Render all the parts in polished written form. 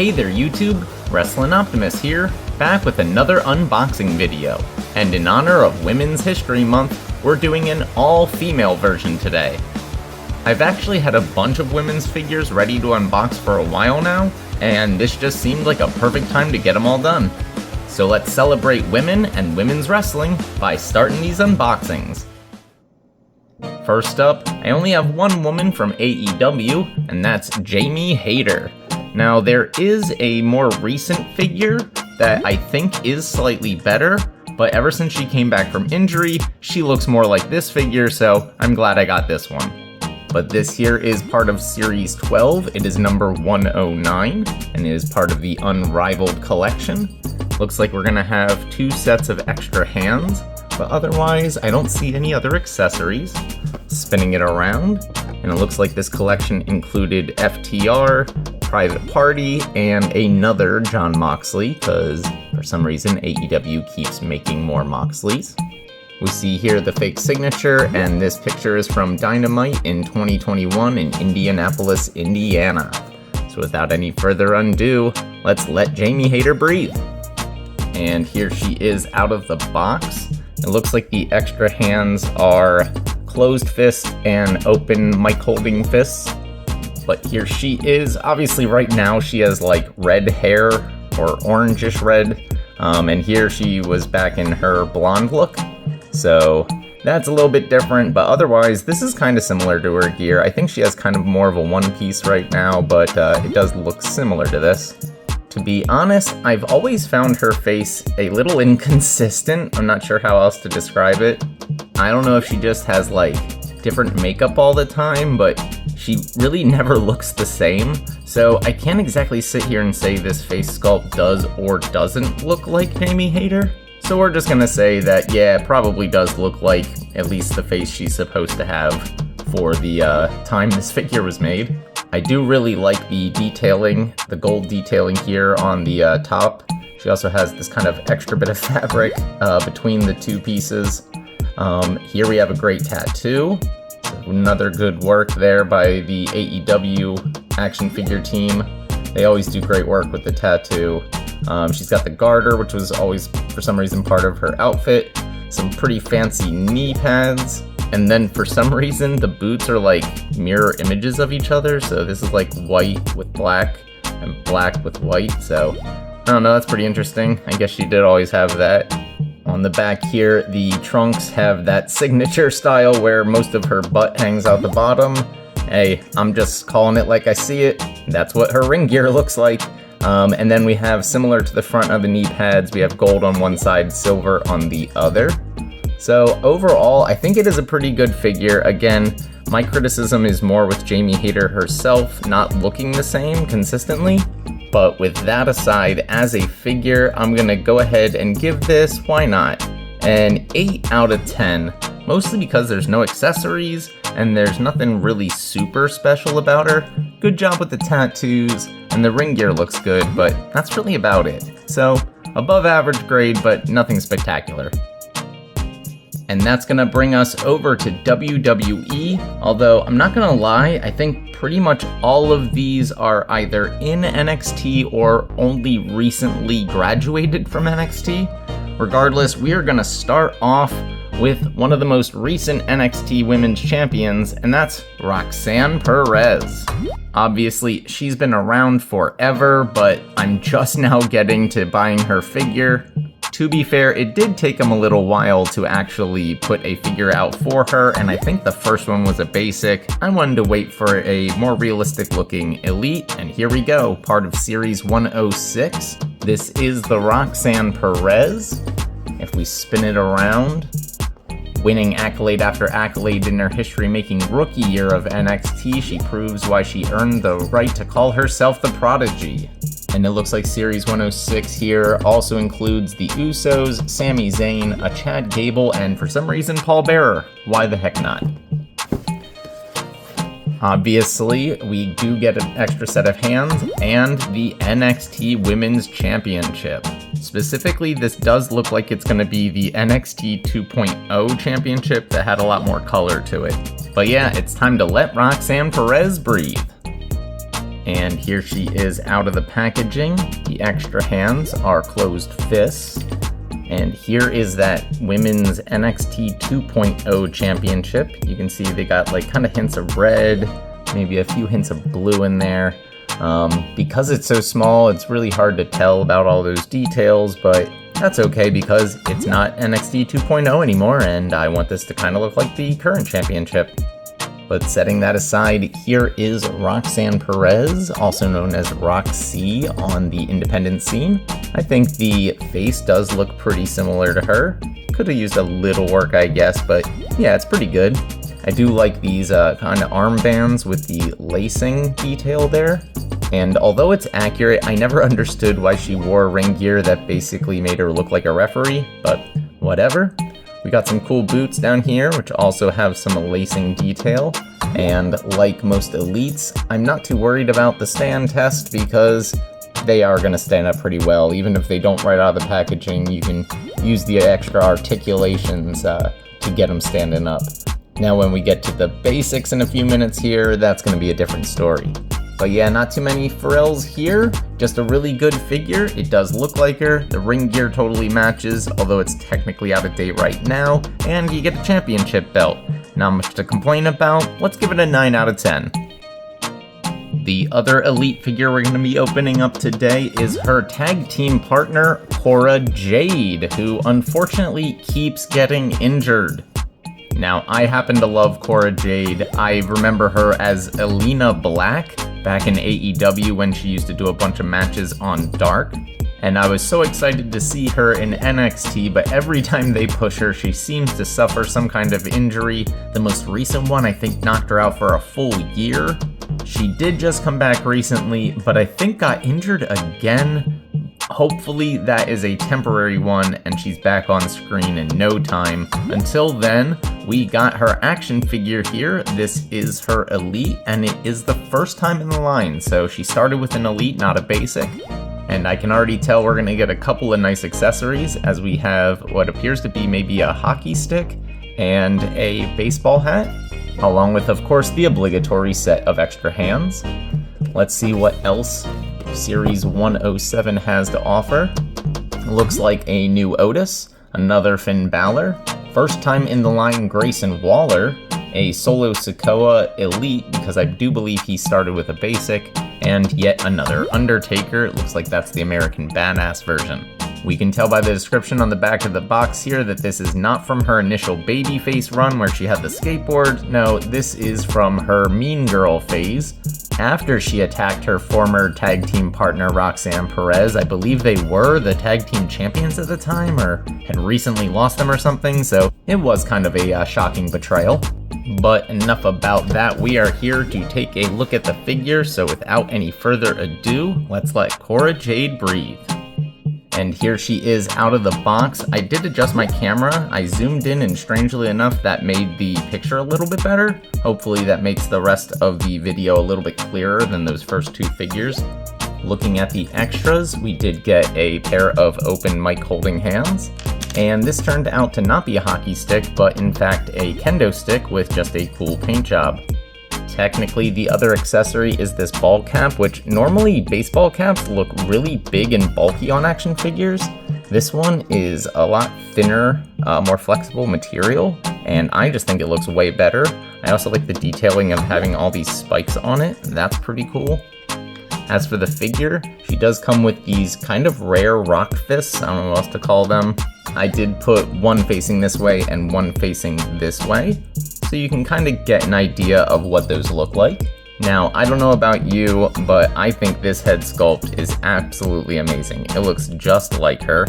Hey there YouTube, WrestlingOptimus here, back with another unboxing video. And in honor of Women's History Month, we're doing an all-female version today. I've actually had a bunch of women's figures ready to unbox for a while now, and this just seemed like a perfect time to get them all done. So let's celebrate women and women's wrestling by starting these unboxings. First up, I only have one woman from AEW, and that's Jamie Hayter. Now, there is a more recent figure that I think is slightly better, but ever since she came back from injury, she looks more like this figure, so I'm glad I got this one. But this here is part of Series 12, it is number 109, and it is part of the Unrivaled collection. Looks like we're gonna have 2 sets of extra hands, but otherwise, I don't see any other accessories. Spinning it around, and it looks like this collection included FTR, Private Party, and another Jon Moxley, because for some reason AEW keeps making more Moxleys. We see here the fake signature, and this picture is from Dynamite in 2021 in Indianapolis, Indiana. So without any further ado, let's let Jamie Hayter breathe. And here she is out of the box. It looks like the extra hands are closed fist and open mic holding fists. But here she is. Obviously right now she has like red hair or orangish red. And here she was back in her blonde look. So that's a little bit different, but otherwise this is kind of similar to her gear. I think she has kind of more of a one piece right now, but it does look similar to this. To be honest, I've always found her face a little inconsistent. I'm not sure how else to describe it. I don't know if she just has like different makeup all the time, but she really never looks the same. So I can't exactly sit here and say this face sculpt does or doesn't look like Jamie Hayter. So we're just gonna say that, yeah, it probably does look like at least the face she's supposed to have for the time this figure was made. I do really like the detailing, the gold detailing here on the top. She also has this kind of extra bit of fabric between the 2 pieces. Here we have a great tattoo. Another good work there by the AEW action figure team. They always do great work with the tattoo. She's got the garter, which was always, for some reason, part of her outfit. Some pretty fancy knee pads. And then for some reason, the boots are like mirror images of each other. So this is like white with black and black with white. So I don't know, that's pretty interesting. I guess she did always have that. On the back here, the trunks have that signature style where most of her butt hangs out the bottom. Hey, I'm just calling it like I see it. That's what her ring gear looks like. And then we have, similar to the front of the knee pads, we have gold on one side, silver on the other. So overall, I think it is a pretty good figure. Again, my criticism is more with Jamie Hayter herself not looking the same consistently. But with that aside, as a figure, I'm gonna go ahead and give this, why not, an 8 out of 10. Mostly because there's no accessories and there's nothing really super special about her. Good job with the tattoos and the ring gear looks good, but that's really about it. So above average grade, but nothing spectacular. And that's gonna bring us over to WWE, although I'm not gonna lie, I think pretty much all of these are either in NXT or only recently graduated from NXT. Regardless, we are gonna start off with one of the most recent NXT Women's Champions, and that's Roxanne Perez. Obviously, she's been around forever, but I'm just now getting to buying her figure. To be fair, it did take them a little while to actually put a figure out for her, and I think the first one was a basic. I wanted to wait for a more realistic looking Elite, and here we go, part of Series 106. This is the Roxanne Perez. If we spin it around, winning accolade after accolade in her history-making rookie year of NXT, she proves why she earned the right to call herself the Prodigy. And it looks like Series 106 here also includes the Usos, Sami Zayn, a Chad Gable, and for some reason Paul Bearer. Why the heck not? Obviously, we do get an extra set of hands and the NXT Women's Championship. Specifically, this does look like it's going to be the NXT 2.0 Championship that had a lot more color to it. But yeah, it's time to let Roxanne Perez breathe. And here she is out of the packaging. The extra hands are closed fists. And here is that women's NXT 2.0 championship. You can see they got like kind of hints of red, maybe a few hints of blue in there. Because it's so small, it's really hard to tell about all those details, but that's okay because it's not NXT 2.0 anymore, and I want this to kind of look like the current championship. But setting that aside, here is Roxanne Perez, also known as Roxy on the independent scene. I think the face does look pretty similar to her. Could have used a little work, I guess, but yeah, it's pretty good. I do like these kind of armbands with the lacing detail there. And although it's accurate, I never understood why she wore ring gear that basically made her look like a referee, but whatever. We got some cool boots down here, which also have some lacing detail. And like most elites, I'm not too worried about the stand test because they are going to stand up pretty well. Even if they don't right out of the packaging, you can use the extra articulations to get them standing up. Now when we get to the basics in a few minutes here, that's going to be a different story. But yeah, not too many frills here, just a really good figure. It does look like her. The ring gear totally matches, although it's technically out of date right now, and you get a championship belt. Not much to complain about. Let's give it a 9 out of 10. The other elite figure we're going to be opening up today is her tag team partner, Cora Jade, who unfortunately keeps getting injured. Now, I happen to love Cora Jade. I remember her as Elena Black back in AEW when she used to do a bunch of matches on Dark. And I was so excited to see her in NXT, but every time they push her, she seems to suffer some kind of injury. The most recent one, I think, knocked her out for a full year. She did just come back recently, but I think got injured again. Hopefully that is a temporary one and she's back on screen in no time. Until then, we got her action figure here. This is her elite and it is the first time in the line. So she started with an elite, not a basic. And I can already tell we're gonna get a couple of nice accessories as we have what appears to be maybe a hockey stick and a baseball hat, along with, of course, the obligatory set of extra hands. Let's see what else Series 107 has to offer. Looks like a new Otis, another Finn Balor, first time in the line Grayson Waller, a Solo Sikoa Elite because I do believe he started with a basic, and yet another Undertaker. It looks like that's the American Badass version. We can tell by the description on the back of the box here that this is not from her initial babyface run where she had the skateboard. No, this is from her Mean Girl phase. After she attacked her former tag team partner Roxanne Perez. I believe they were the tag team champions at the time or had recently lost them or something, so it was kind of a shocking betrayal. But enough about that, we are here to take a look at the figure, so without any further ado, let's let Cora Jade breathe. And here she is out of the box. I did adjust my camera. I zoomed in and strangely enough that made the picture a little bit better. Hopefully that makes the rest of the video a little bit clearer than those first two figures. Looking at the extras, we did get a pair of open mic holding hands. And this turned out to not be a hockey stick, but in fact a kendo stick with just a cool paint job. Technically, the other accessory is this ball cap, which normally baseball caps look really big and bulky on action figures. This one is a lot thinner, more flexible material, and I just think it looks way better. I also like the detailing of having all these spikes on it. That's pretty cool. As for the figure, she does come with these kind of rare rock fists. I don't know what else to call them. I did put one facing this way and one facing this way, so you can kind of get an idea of what those look like. Now, I don't know about you, but I think this head sculpt is absolutely amazing. It looks just like her,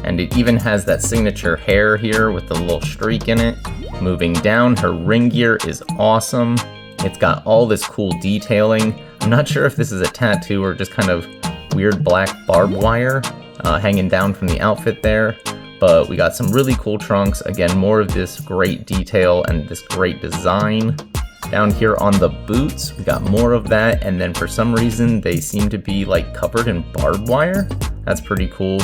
and it even has that signature hair here with the little streak in it. Moving down, her ring gear is awesome. It's got all this cool detailing. I'm not sure if this is a tattoo or just kind of weird black barbed wire hanging down from the outfit there. But we got some really cool trunks. Again, more of this great detail and this great design. Down here on the boots, we got more of that. And then for some reason, they seem to be like covered in barbed wire. That's pretty cool.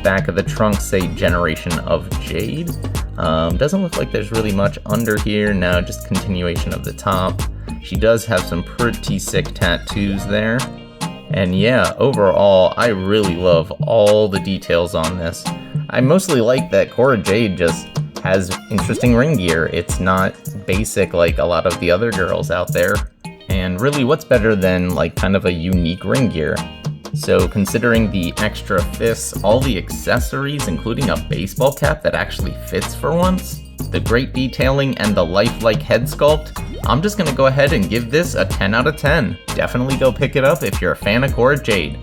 Back of the trunks say Generation of Jade. Doesn't look like there's really much under here. No, just continuation of the top. She does have some pretty sick tattoos there. And yeah, overall, I really love all the details on this. I mostly like that Cora Jade just has interesting ring gear. It's not basic like a lot of the other girls out there. And really, what's better than like kind of a unique ring gear? So considering the extra fists, all the accessories, including a baseball cap that actually fits for once, the great detailing, and the lifelike head sculpt, I'm just gonna go ahead and give this a 10 out of 10. Definitely go pick it up if you're a fan of Cora Jade.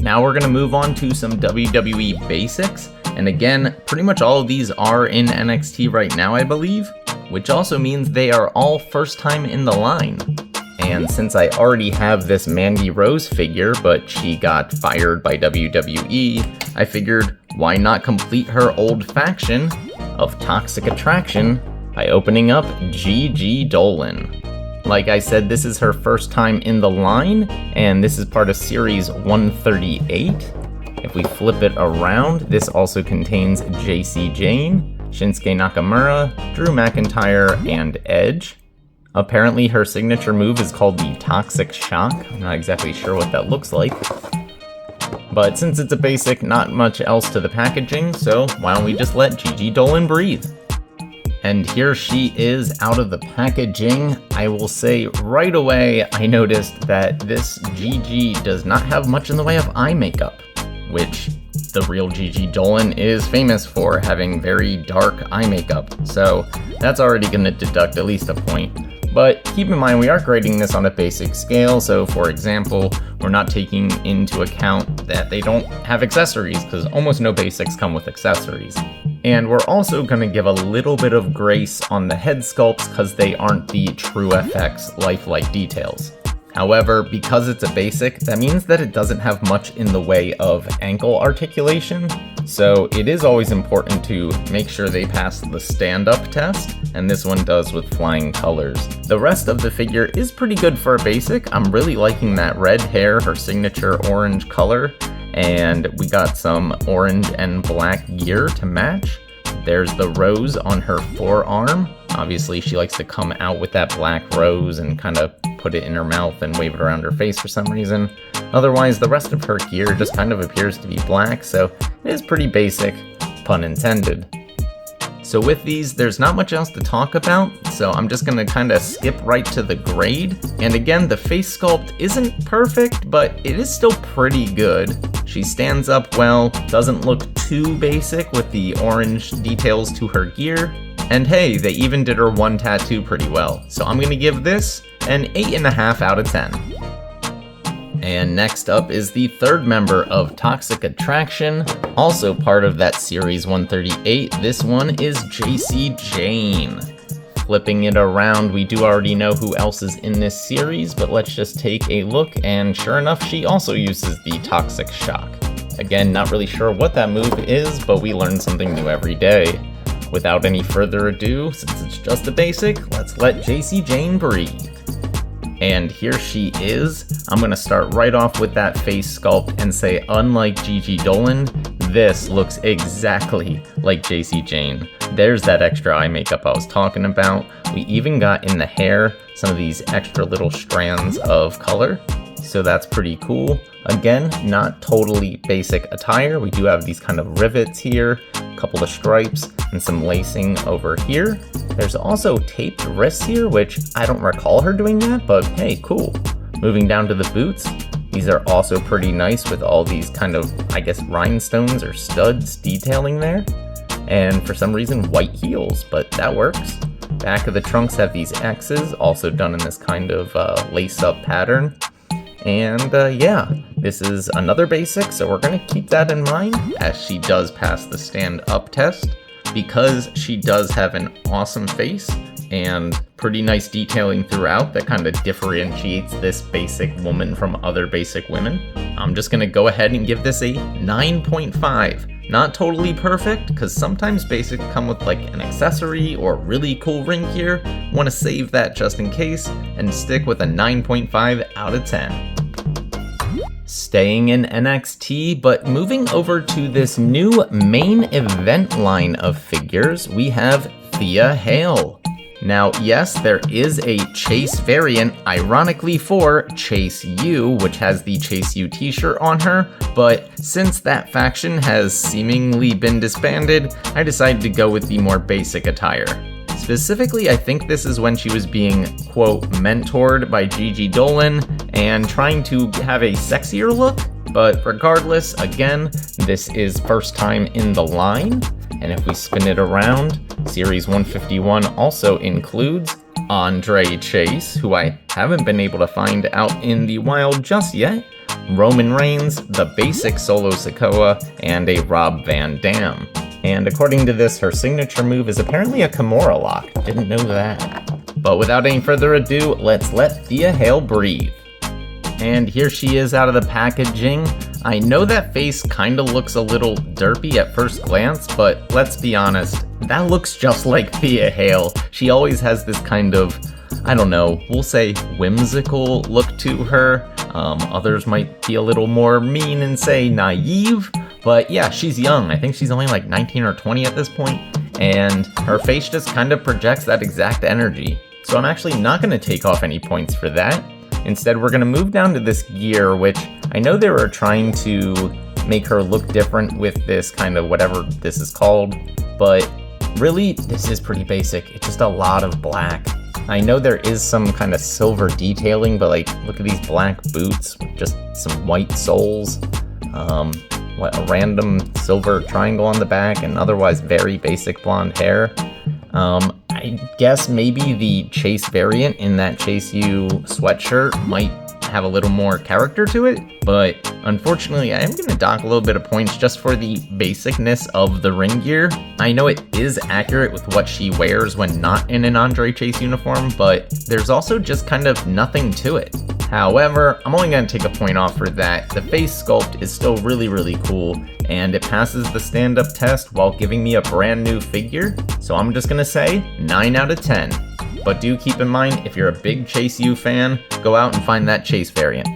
Now we're gonna move on to some WWE basics. And again, pretty much all of these are in NXT right now, I believe, which also means they are all first time in the line. And since I already have this Mandy Rose figure, but she got fired by WWE, I figured why not complete her old faction of Toxic Attraction by opening up Gigi Dolan. Like I said, this is her first time in the line, and this is part of Series 138. If we flip it around, this also contains JC Jane, Shinsuke Nakamura, Drew McIntyre, and Edge. Apparently her signature move is called the Toxic Shock. I'm not exactly sure what that looks like. But since it's a basic, not much else to the packaging, so why don't we just let Gigi Dolan breathe? And here she is out of the packaging. I will say right away, I noticed that this Gigi does not have much in the way of eye makeup, which the real Gigi Dolan is famous for, having very dark eye makeup. So that's already gonna deduct at least a point. But keep in mind, we are grading this on a basic scale, so for example, we're not taking into account that they don't have accessories, because almost no basics come with accessories. And we're also going to give a little bit of grace on the head sculpts, because they aren't the true FX lifelike details. However, because it's a basic, that means that it doesn't have much in the way of ankle articulation, so it is always important to make sure they pass the stand-up test, and this one does with flying colors. The rest of the figure is pretty good for a basic. I'm really liking that red hair, her signature orange color, and we got some orange and black gear to match. There's the rose on her forearm. Obviously, she likes to come out with that black rose and kind of put it in her mouth and wave it around her face for some reason. Otherwise, the rest of her gear just kind of appears to be black, so it is pretty basic, pun intended. So with these, there's not much else to talk about, so I'm just gonna kind of skip right to the grade. And again, the face sculpt isn't perfect, but it is still pretty good. She stands up well, doesn't look too basic with the orange details to her gear. And hey, they even did her one tattoo pretty well, so I'm gonna give this an 8.5 out of 10. And next up is the third member of Toxic Attraction, also part of that Series 138. This one is JC Jane. Flipping it around, we do already know who else is in this series, but let's just take a look, and sure enough, she also uses the Toxic Shock. Again, not really sure what that move is, but we learn something new every day. Without any further ado, since it's just a basic, let's let JC Jane breathe. And here she is. I'm gonna start right off with that face sculpt and say, unlike Gigi Dolan, this looks exactly like JC Jane. There's that extra eye makeup I was talking about. We even got in the hair some of these extra little strands of color, so that's pretty cool. Again, not totally basic attire. We do have these kind of rivets here, a couple of stripes, and some lacing over here. There's also taped wrists here, which I don't recall her doing that, but hey, cool. Moving down to the boots, these are also pretty nice with all these kind of, I guess, rhinestones or studs detailing there. And for some reason, white heels, but that works. Back of the trunks have these X's, also done in this kind of lace-up pattern. And yeah, this is another basic, so we're gonna keep that in mind as she does pass the stand-up test. Because she does have an awesome face and pretty nice detailing throughout that kind of differentiates this basic woman from other basic women, I'm just gonna go ahead and give this a 9.5. Not totally perfect, because sometimes basics come with like an accessory or really cool ring gear. Want to save that just in case and stick with a 9.5 out of 10. Staying in NXT, but moving over to this new main event line of figures, we have Thea Hale. Now, yes, there is a Chase variant, ironically for Chase U, which has the Chase U t-shirt on her, but since that faction has seemingly been disbanded, I decided to go with the more basic attire. Specifically, I think this is when she was being, quote, mentored by Gigi Dolan and trying to have a sexier look, but regardless, again, this is first time in the line, and if we spin it around, Series 151 also includes Andre Chase, who I haven't been able to find out in the wild just yet, Roman Reigns, the basic Solo Sikoa, and a Rob Van Dam. And according to this, her signature move is apparently a Kimura lock. Didn't know that. But without any further ado, let's let Thea Hale breathe. And here she is out of the packaging. I know that face kinda looks a little derpy at first glance, but let's be honest, that looks just like Thea Hale. She always has this kind of, I don't know, we'll say whimsical look to her. Others might be a little more mean and say naive, but yeah, she's young. I think she's only like 19 or 20 at this point, and her face just kind of projects that exact energy. So I'm actually not gonna take off any points for that. Instead, we're gonna move down to this gear, which I know they were trying to make her look different with this kind of whatever this is called, but really, this is pretty basic. It's just a lot of black. I know there is some kind of silver detailing, but like, look at these black boots with just some white soles. A random silver triangle on the back, and otherwise very basic blonde hair. I guess maybe the Chase variant in that Chase U sweatshirt might have a little more character to it, but unfortunately I am going to dock a little bit of points just for the basicness of the ring gear. I know it is accurate with what she wears when not in an Andre Chase uniform, but there's also just kind of nothing to it. However, I'm only going to take a point off for that. The face sculpt is still really cool, and it passes the stand-up test while giving me a brand new figure, so I'm just going to say 9 out of 10. But do keep in mind, if you're a big Chase U fan, go out and find that Chase variant.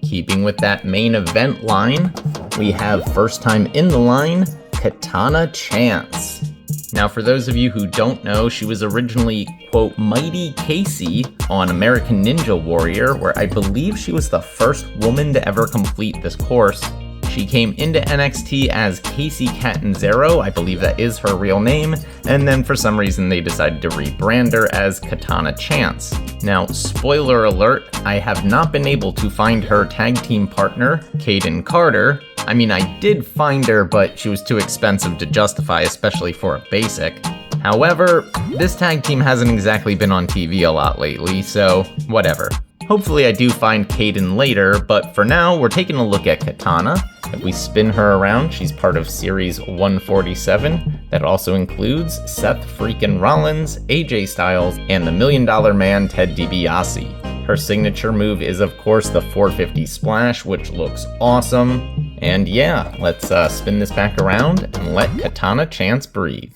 Keeping with that main event line, we have first time in the line, Katana Chance. Now, for those of you who don't know, she was originally, quote, Mighty Casey on American Ninja Warrior, where I believe she was the first woman to ever complete this course. She came into NXT as Casey Catanzaro, I believe that is her real name, and then for some reason they decided to rebrand her as Katana Chance. Now, spoiler alert, I have not been able to find her tag team partner, Kaden Carter. I mean, I did find her, but she was too expensive to justify, especially for a basic. However, this tag team hasn't exactly been on TV a lot lately, so whatever. Hopefully I do find Kaden later, but for now, we're taking a look at Katana. If we spin her around, she's part of Series 147. That also includes Seth freaking Rollins, AJ Styles, and the $1 Million Man Ted DiBiase. Her signature move is, of course, the 450 Splash, which looks awesome. And yeah, let's spin this back around and let Katana Chance breathe.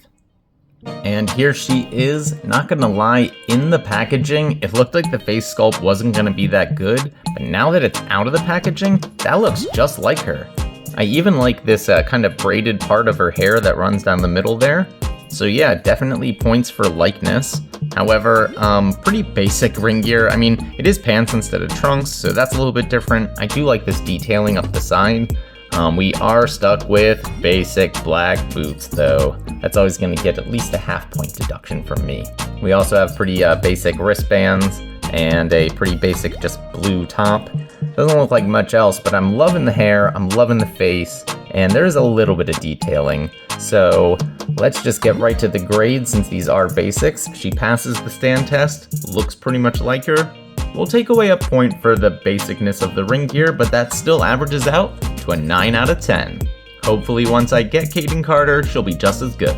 And here she is. Not gonna lie, in the packaging, it looked like the face sculpt wasn't gonna be that good, but now that it's out of the packaging, that looks just like her. I even like this kind of braided part of her hair that runs down the middle there. So yeah, definitely points for likeness. However, pretty basic ring gear. I mean, it is pants instead of trunks, so that's a little bit different. I do like this detailing up the side. We are stuck with basic black boots though. That's always going to get at least a half-point deduction from me. We also have pretty basic wristbands and a pretty basic just blue top. Doesn't look like much else, but I'm loving the hair, I'm loving the face, and there's a little bit of detailing. So let's just get right to the grade since these are basics. She passes the stand test, looks pretty much like her. We'll take away a point for the basicness of the ring gear, but that still averages out to a 9 out of 10. Hopefully once I get Kaden Carter, she'll be just as good.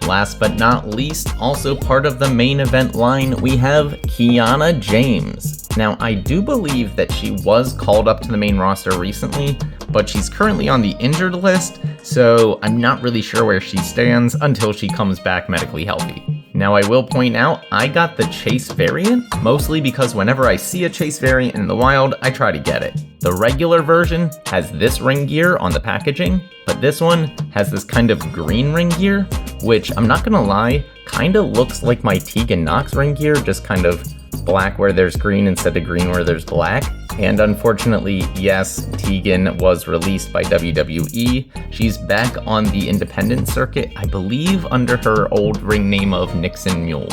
Last but not least, also part of the main event line, we have Kiana James. Now, I do believe that she was called up to the main roster recently, but she's currently on the injured list, so I'm not really sure where she stands until she comes back medically healthy. Now I will point out, I got the Chase variant, mostly because whenever I see a Chase variant in the wild, I try to get it. The regular version has this ring gear on the packaging, but this one has this kind of green ring gear, which I'm not gonna lie, kinda looks like my Tegan Nox ring gear, just kind of black where there's green instead of green where there's black. And unfortunately, yes, Tegan was released by WWE. She's back on the independent circuit, I believe under her old ring name of Nixon Mule.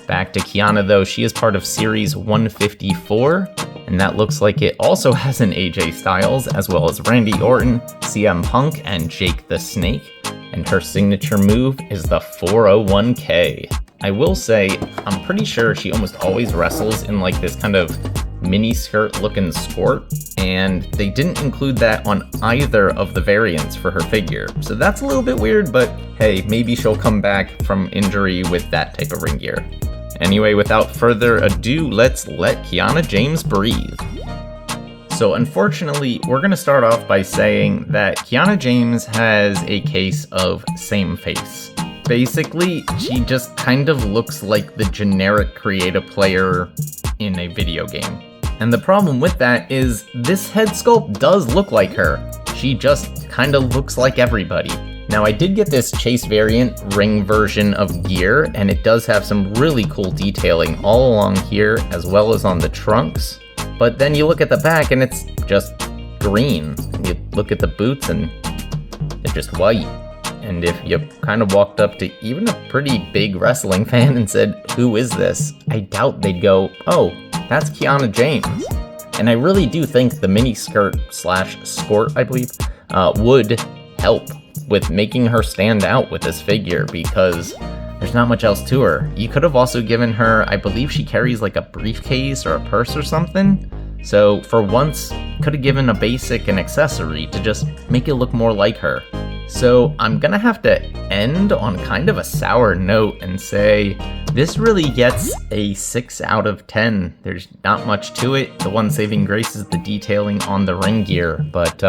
Back to Kiana though, she is part of Series 154, and that looks like it also has an AJ Styles, as well as Randy Orton, CM Punk, and Jake the Snake. And her signature move is the 401k. I will say, I'm pretty sure she almost always wrestles in like this kind of mini skirt looking skort, and they didn't include that on either of the variants for her figure. So that's a little bit weird, but hey, maybe she'll come back from injury with that type of ring gear. Anyway, without further ado, let's let Kiana James breathe. So unfortunately, we're gonna start off by saying that Kiana James has a case of same face. Basically, she just kind of looks like the generic creative player in a video game. And the problem with that is this head sculpt does look like her. She just kind of looks like everybody. Now I did get this Chase variant ring version of gear, and it does have some really cool detailing all along here as well as on the trunks. But then you look at the back and it's just green. You look at the boots and they're just white. And if you kind of walked up to even a pretty big wrestling fan and said, "Who is this?" I doubt they'd go, "Oh, that's Kiana James." And I really do think the mini skirt slash skort, I believe, would help with making her stand out with this figure, because there's not much else to her. You could have also given her, I believe she carries like a briefcase or a purse or something. So for once, could have given a basic and accessory to just make it look more like her. So I'm gonna have to end on kind of a sour note and say this really gets a 6 out of 10. There's not much to it. The one saving grace is the detailing on the ring gear, but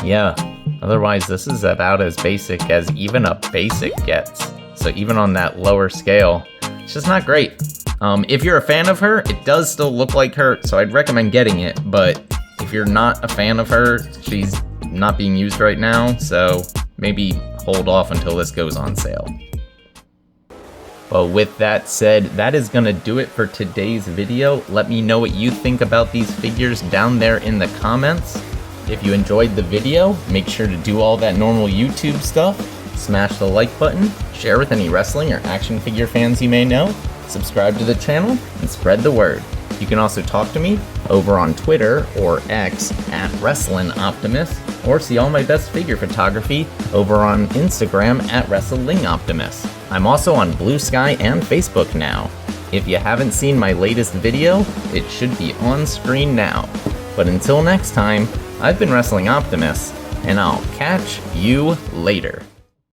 yeah, otherwise this is about as basic as even a basic gets. So even on that lower scale, it's just not great. If you're a fan of her, it does still look like her, so I'd recommend getting it, but if you're not a fan of her, she's not being used right now, so maybe hold off until this goes on sale. But with that said, that is gonna do it for today's video. Let me know what you think about these figures down there in the comments. If you enjoyed the video, make sure to do all that normal YouTube stuff. Smash the like button, share with any wrestling or action figure fans you may know, subscribe to the channel, and spread the word. You can also talk to me over on Twitter or X at WrestlingOptimus, or see all my best figure photography over on Instagram at WrestlingOptimus. I'm also on Blue Sky and Facebook now. If you haven't seen my latest video, it should be on screen now. But until next time, I've been Wrestling Optimus, and I'll catch you later.